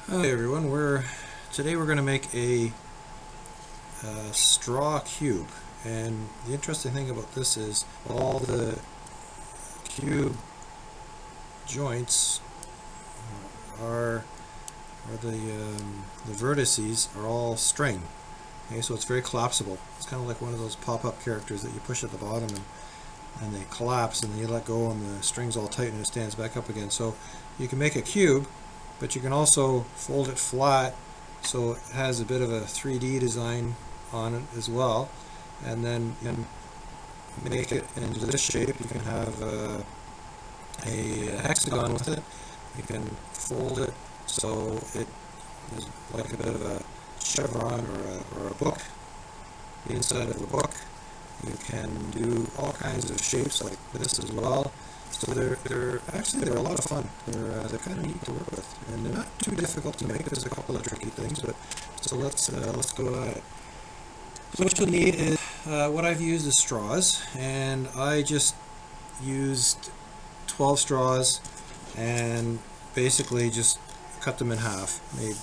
Hi everyone, today we're going to make a straw cube, and the interesting thing about this is all the cube joints are the vertices are all string. Okay, so it's very collapsible. It's kind of like one of those pop-up characters that you push at the bottom and they collapse, and then you let go and the string's all tight and it stands back up again. So you can make a cube, but you can also fold it flat so it has a bit of a 3D design on it as well, and then you can make it into this shape. You can have a hexagon with it. You can fold it so it is like a bit of a chevron or a book, the inside of a book. You can do all kinds of shapes like this as well. So they're a lot of fun. They're kind of neat to work with, and they're not too difficult to make. There's a couple of tricky things, but so let's go at it. So what you'll need is what I've used is straws, and I just used 12 straws and basically just cut them in half. Made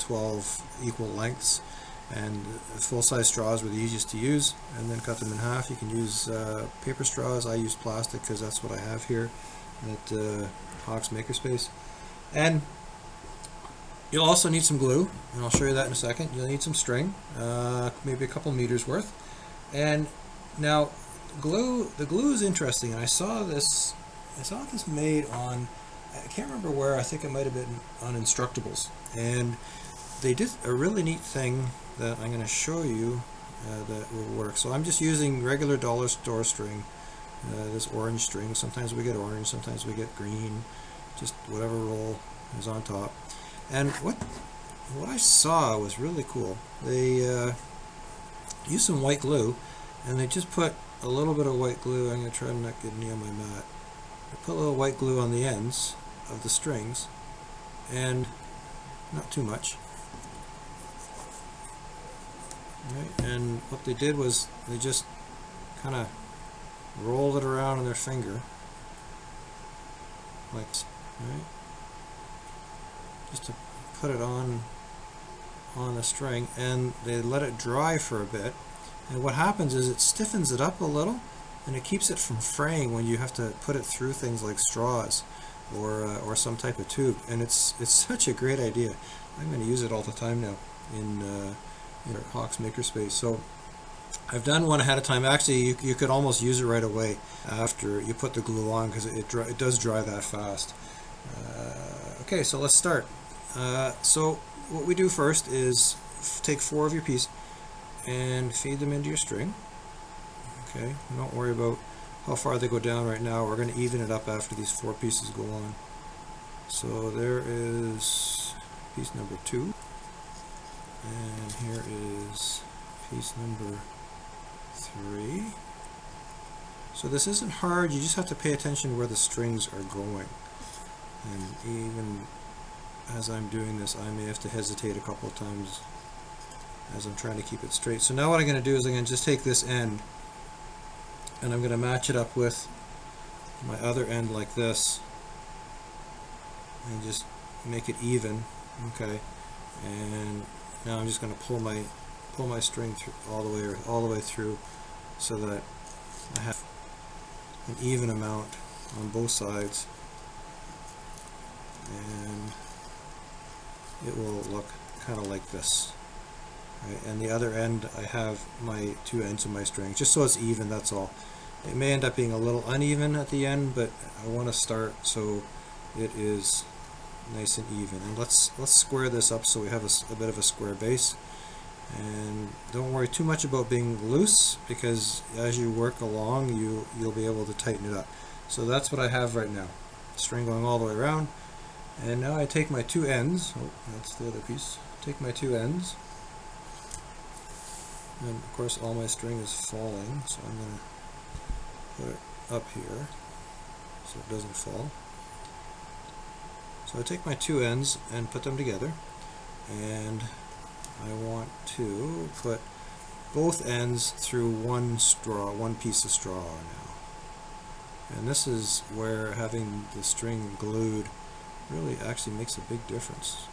12 equal lengths, and full-size straws were the easiest to use, and then cut them in half. You can use paper straws. I use plastic because that's what I have here at Hawks Makerspace. And you'll also need some glue, and I'll show you that in a second. You'll need some string, maybe a couple meters worth. And now the glue is interesting, and I saw this made on, I can't remember where, I think it might have been on Instructables, and they did a really neat thing that I'm going to show you that will work. So I'm just using regular dollar store string, this orange string. Sometimes we get orange, sometimes we get green, just whatever roll is on top. And what I saw was really cool. They used some white glue, and they just put a little bit of white glue. I'm going to try to not get any on my mat. They put a little white glue on the ends of the strings, and not too much. Right, and what they did was they just kind of rolled it around in their finger, like, right, just to put it on the string, and they let it dry for a bit. And what happens is it stiffens it up a little, and it keeps it from fraying when you have to put it through things like straws or some type of tube. And it's such a great idea. I'm going to use it all the time now in Hawks Makerspace. So I've done one ahead of time. Actually, you could almost use it right away after you put the glue on, because it does dry that fast. Okay, so let's start. So what we do first is take 4 of your pieces and feed them into your string. Okay, don't worry about how far they go down right now. We're going to even it up after these 4 pieces go on. So there is piece number 2. And here is piece number 3. So this isn't hard, you just have to pay attention where the strings are going. And even as I'm doing this, I may have to hesitate a couple of times as I'm trying to keep it straight. So now what I'm going to do is I'm going to just take this end, and I'm going to match it up with my other end like this, and just make it even. Okay, and now I'm just going to pull my string through all the way through, so that I have an even amount on both sides, and it will look kind of like this. Right? And the other end, I have my 2 ends of my string, just so it's even, that's all. It may end up being a little uneven at the end, but I want to start so it is nice and even. And let's square this up so we have a bit of a square base. And don't worry too much about being loose, because as you work along you'll be able to tighten it up. So that's what I have right now, string going all the way around. And now I take my 2 ends, oh, that's the other piece, take my 2 ends, and of course all my string is falling, so I'm going to put it up here so it doesn't fall. So I take my 2 ends and put them together, and I want to put both ends through one piece of straw now. And this is where having the string glued really actually makes a big difference.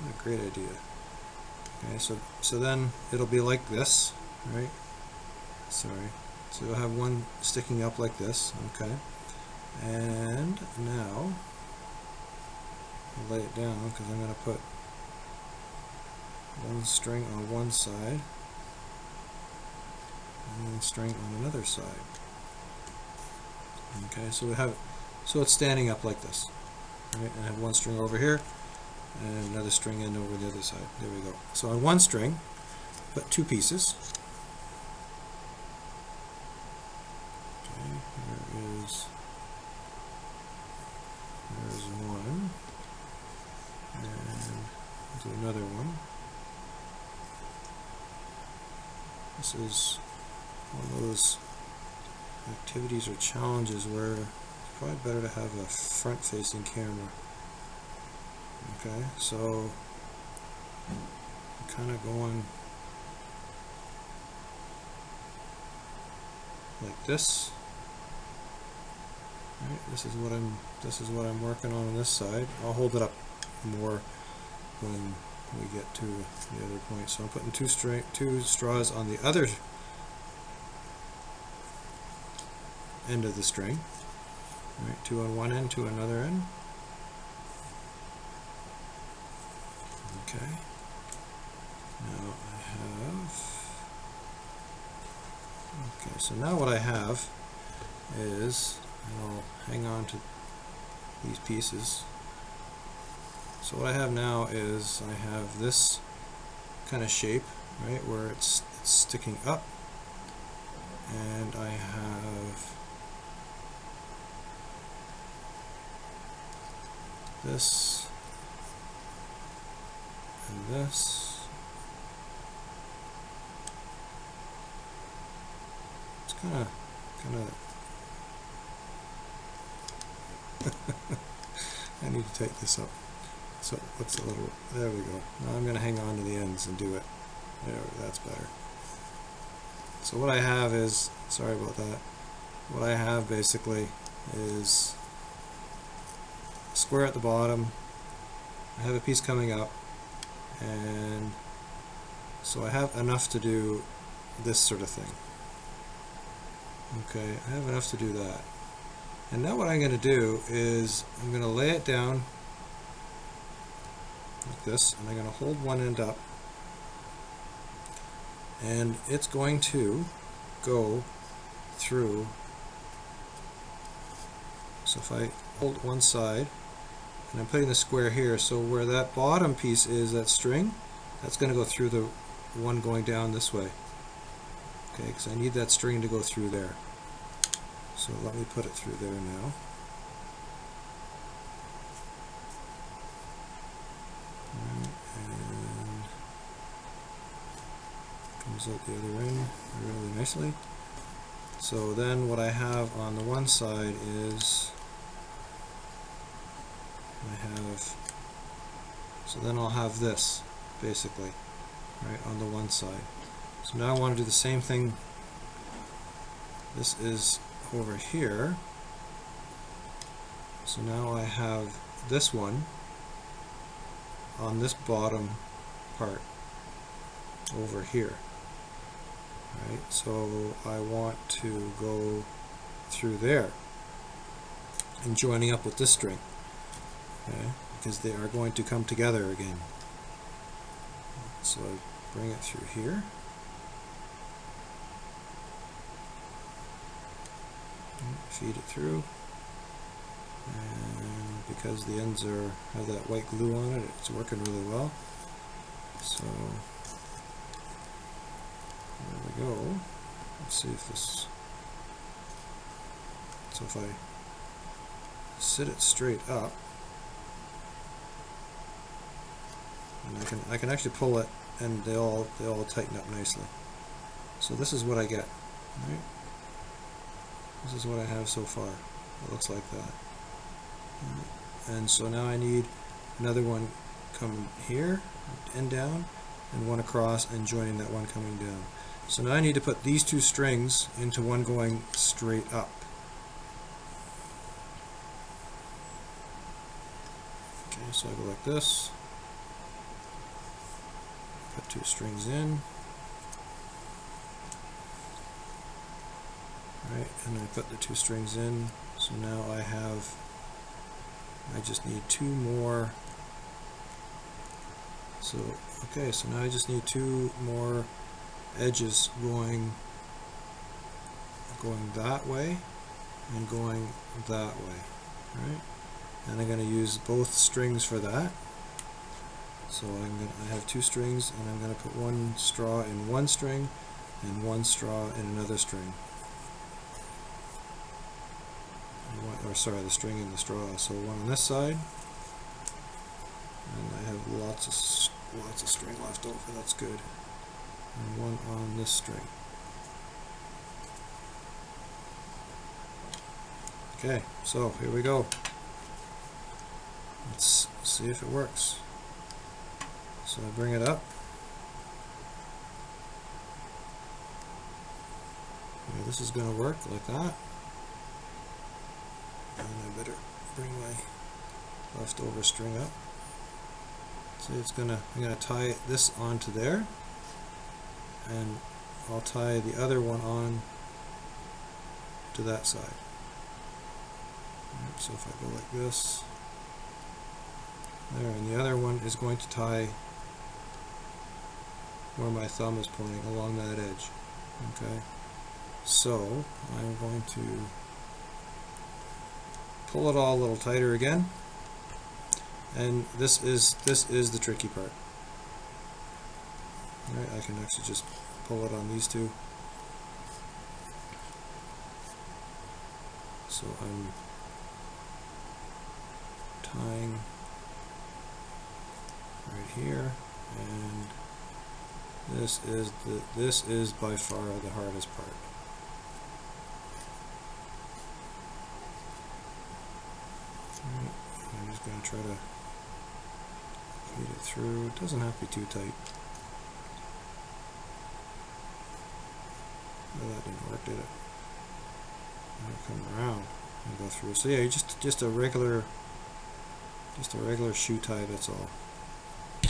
What a great idea. Okay, so then it'll be like this, right? Sorry. So you'll have one sticking up like this, okay? And now I'll lay it down because I'm going to put one string on one side and one string on another side. Okay, so we have, so it's standing up like this, right? And I have one string over here and another string in over the other side. There we go. So on one string, put two pieces. Okay, there's one, and do another one. This is one of those activities or challenges where it's probably better to have a front-facing camera. Okay, so I'm kind of going like this. Right, this is what I'm working on this side. I'll hold it up more when we get to the other point. So I'm putting two straws on the other end of the string. Right, two on one end, two on another end. Okay. Now I have. Okay, so now what I have is, and I'll hang on to these pieces. So what I have now is I have this kind of shape, right, where it's sticking up, and I have this and this. It's kind of I need to take this up so it looks a little, there we go. Now I'm going to hang on to the ends and do it. There, that's better. So what I have is, sorry about that, what I have basically is a square at the bottom. I have a piece coming up, and so I have enough to do this sort of thing. Okay, I have enough to do that. And now what I'm going to do is I'm going to lay it down like this, and I'm going to hold one end up, and it's going to go through. So if I hold one side, and I'm putting the square here, so where that bottom piece is, that string, that's going to go through the one going down this way. Okay, because I need that string to go through there. So let me put it through there now. And comes out the other end really nicely. So then what I have on the one side is so then I'll have this basically right on the one side. So now I want to do the same thing. This is over here. So now I have this one on this bottom part over here. Right? So I want to go through there and joining up with this string. Okay? Because they are going to come together again. So I bring it through here. Feed it through, and because the ends have that white glue on it, it's working really well. So there we go. Let's see if this. So if I sit it straight up, and I can actually pull it, and they all tighten up nicely. So this is what I get. Right? This is what I have so far. It looks like that. And so now I need another one coming here and down, and one across and joining that one coming down. So now I need to put these two strings into one going straight up. so I go like this, put 2 strings in, right, and I put the 2 strings in, so now I just need 2 more. So okay, so now I just need 2 more edges going that way and going that way, right? And I'm going to use both strings for that. So I have 2 strings, and I'm going to put 1 straw in one string and 1 straw in another string. Or sorry, the string and the straw. So 1 on this side, and I have lots of string left over. That's good. And 1 on this string. Okay, so here we go. Let's see if it works. So I bring it up. Okay, this is going to work like that. And I better bring my leftover string up. See, I'm gonna tie this onto there, and I'll tie the other one on to that side. Right, so if I go like this, there, and the other one is going to tie where my thumb is pointing, along that edge. Okay, so I'm going to pull it all a little tighter again, and this is the tricky part. All right, I can actually just pull it on these 2. So I'm tying right here, and this is by far the hardest part. Right, I'm just going to try to feed it through. It doesn't have to be too tight. Oh, that didn't work, did it? I'll come around and go through. So yeah, just a regular shoe tie. That's all. Oh.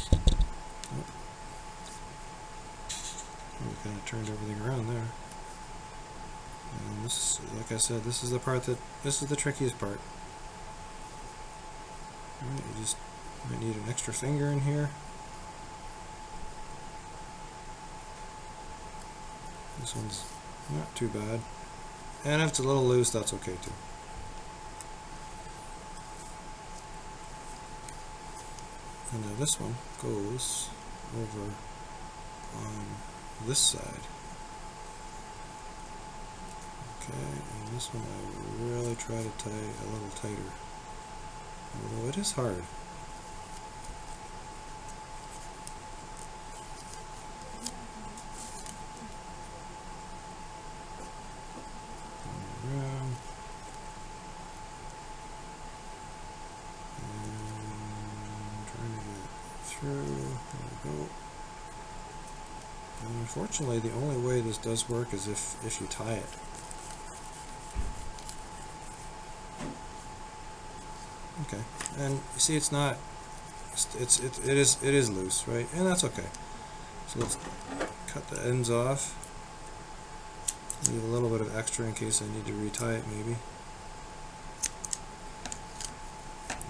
We kind of turned everything around there. And this, like I said, this is the trickiest part. Right, you just might need an extra finger in here. This one's not too bad. And if it's a little loose, that's okay too. And now this one goes over on this side. Okay, and this one I really try to tie a little tighter. Although it is hard. Around. And trying to get through. There we go. And unfortunately, the only way this does work is if you tie it. Okay, and you see, it's not. It is loose, right? And that's okay. So let's cut the ends off. Leave a little bit of extra in case I need to retie it, maybe.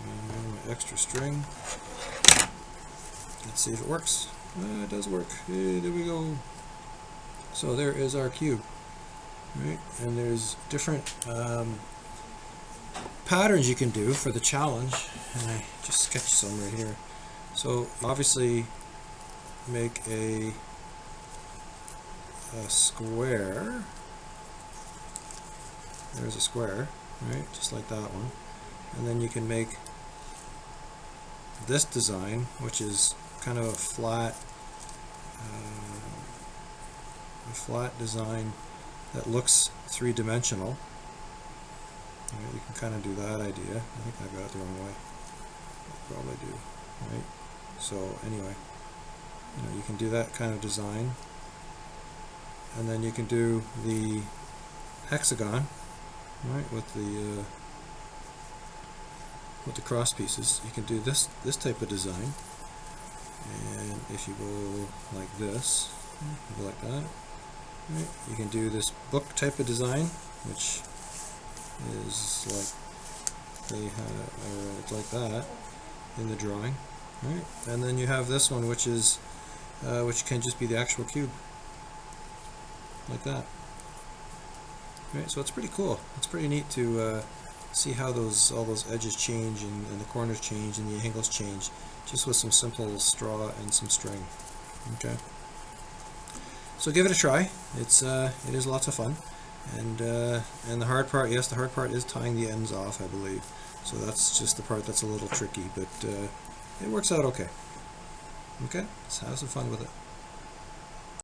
And my extra string. Let's see if it works. It does work. Hey, there we go. So there is our cube, right? And there's different patterns you can do for the challenge, and I just sketched some right here. So obviously make a square. There's a square, right? Just like that one. And then you can make this design, which is kind of a flat design that looks three-dimensional. You can kind of do that idea. I think I got it the wrong way. I probably do, right? So anyway, you can do that kind of design, and then you can do the hexagon, right, with the with the cross pieces, you can do this type of design. And if you go like this, you go like that, right? You can do this book type of design, which is like they have it's like that in the drawing, right? And then you have this one, which is which can just be the actual cube, like that. Right, so it's pretty cool. It's pretty neat to see how all those edges change and the corners change and the angles change, just with some simple straw and some string. Okay. So give it a try. It is lots of fun, and the hard part, yes, the hard part is tying the ends off, I believe. So that's just the part that's a little tricky, but it works out okay. Okay, let's have some fun with it.